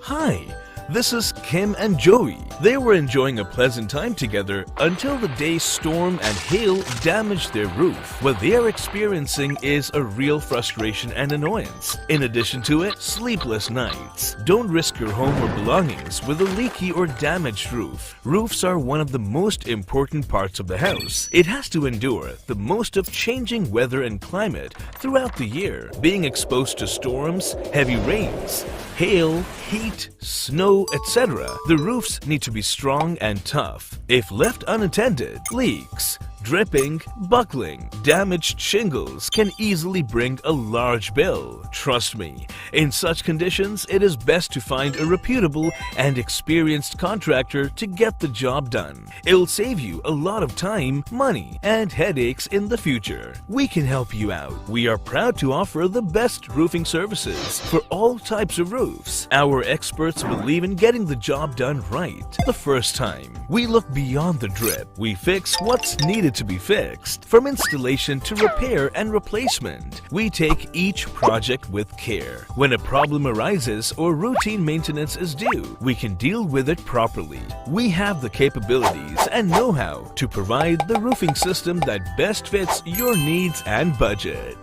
Hi, this is Kim and Joey. They were enjoying a pleasant time together until the day storm and hail damaged their roof. What they are experiencing is a real frustration and annoyance. In addition to it, sleepless nights. Don't risk your home or belongings with a leaky or damaged roof. Roofs are one of the most important parts of the house. It has to endure the most of changing weather and climate throughout the year, being exposed to storms, heavy rains, hail, heat, snow, etc. The roofs need to be strong and tough. If left unattended, leaks, dripping, buckling, damaged shingles can easily bring a large bill. Trust me, in such conditions, it is best to find a reputable and experienced contractor to get the job done. It'll save you a lot of time, money, and headaches in the future. We can help you out. We are proud to offer the best roofing services for all types of roofs. Our experts believe in getting the job done right the first time. We look beyond the drip. We fix what's needed to be fixed. From installation to repair and replacement, we take each project with care. When a problem arises or routine maintenance is due, we can deal with it properly. We have the capabilities and know-how to provide the roofing system that best fits your needs and budget.